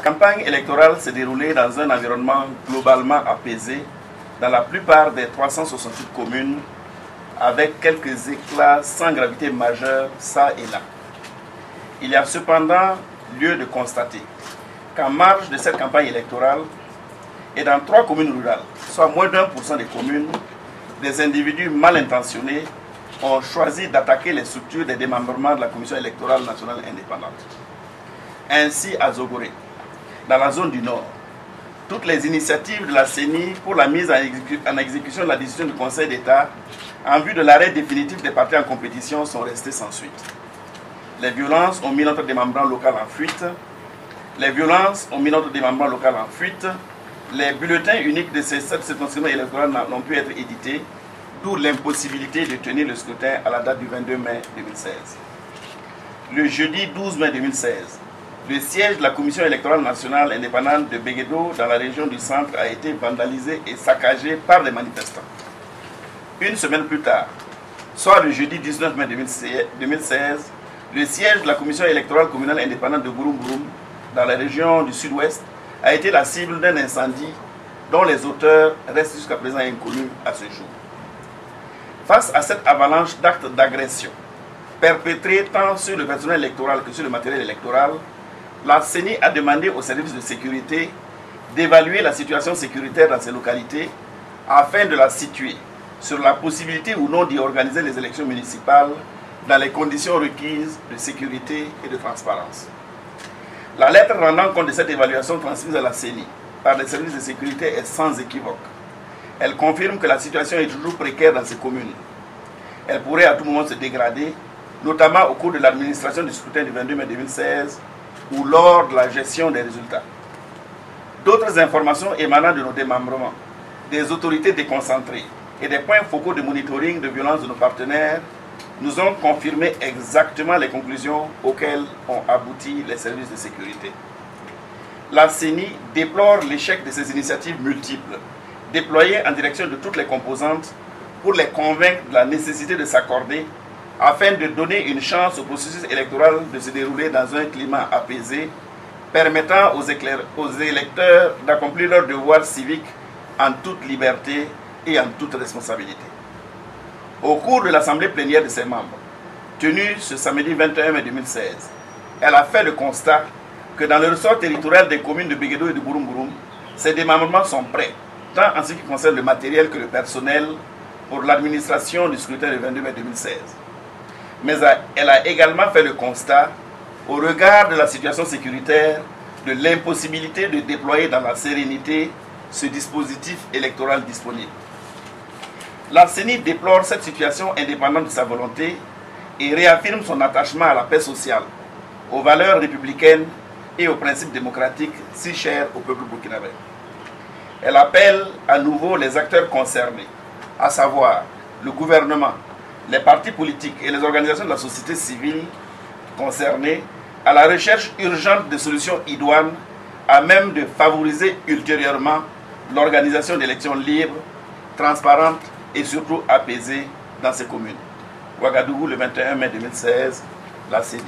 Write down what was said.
campagne électorale s'est déroulée dans un environnement globalement apaisé dans la plupart des 368 communes, avec quelques éclats sans gravité majeure ça et là. Il y a cependant lieu de constater qu'en marge de cette campagne électorale, et dans 3 communes rurales, soit moins d'1% des communes, des individus mal intentionnés ont choisi d'attaquer les structures des démembrements de la Commission électorale nationale indépendante. Ainsi, à Zogoré, dans la zone du Nord, toutes les initiatives de la CENI pour la mise en exécution de la décision du Conseil d'État en vue de l'arrêt définitif des partis en compétition sont restées sans suite. Les violences ont mis notre démembrement local en fuite. Les bulletins uniques de ces 7 circonscriptions électorales n'ont pu être édités, d'où l'impossibilité de tenir le scrutin à la date du 22 mai 2016. Le jeudi 12 mai 2016, le siège de la Commission électorale nationale indépendante de Béguédo dans la région du centre a été vandalisé et saccagé par des manifestants. Une semaine plus tard, soit le jeudi 19 mai 2016, le siège de la Commission électorale communale indépendante de Bouroum dans la région du sud-ouest a été la cible d'un incendie dont les auteurs restent jusqu'à présent inconnus à ce jour. Face à cette avalanche d'actes d'agression perpétrés tant sur le personnel électoral que sur le matériel électoral, la CENI a demandé aux services de sécurité d'évaluer la situation sécuritaire dans ces localités afin de la situer sur la possibilité ou non d'y organiser les élections municipales dans les conditions requises de sécurité et de transparence. La lettre rendant compte de cette évaluation transmise à la CENI par les services de sécurité est sans équivoque. Elle confirme que la situation est toujours précaire dans ces communes. Elle pourrait à tout moment se dégrader, notamment au cours de l'administration du scrutin du 22 mai 2016 ou lors de la gestion des résultats. D'autres informations émanant de nos démembrements, des autorités déconcentrées et des points focaux de monitoring de violence de nos partenaires nous ont confirmé exactement les conclusions auxquelles ont abouti les services de sécurité. La CENI déplore l'échec de ces initiatives multiples, déployées en direction de toutes les composantes pour les convaincre de la nécessité de s'accorder afin de donner une chance au processus électoral de se dérouler dans un climat apaisé, permettant aux électeurs d'accomplir leur devoir civique en toute liberté et en toute responsabilité. Au cours de l'assemblée plénière de ses membres, tenue ce samedi 21 mai 2016, elle a fait le constat que dans le ressort territorial des communes de Béguédo et de Bouroum, ces démembrements sont prêts, tant en ce qui concerne le matériel que le personnel, pour l'administration du scrutin du 22 mai 2016. Mais elle a également fait le constat, au regard de la situation sécuritaire, de l'impossibilité de déployer dans la sérénité ce dispositif électoral disponible. La CENI déplore cette situation indépendante de sa volonté et réaffirme son attachement à la paix sociale, aux valeurs républicaines et aux principes démocratiques si chers au peuple burkinabé. Elle appelle à nouveau les acteurs concernés, à savoir le gouvernement, les partis politiques et les organisations de la société civile concernées, à la recherche urgente de solutions idoines à même de favoriser ultérieurement l'organisation d'élections libres, transparentes et surtout apaisées dans ces communes. Ouagadougou, le 21 mai 2016, la CENI.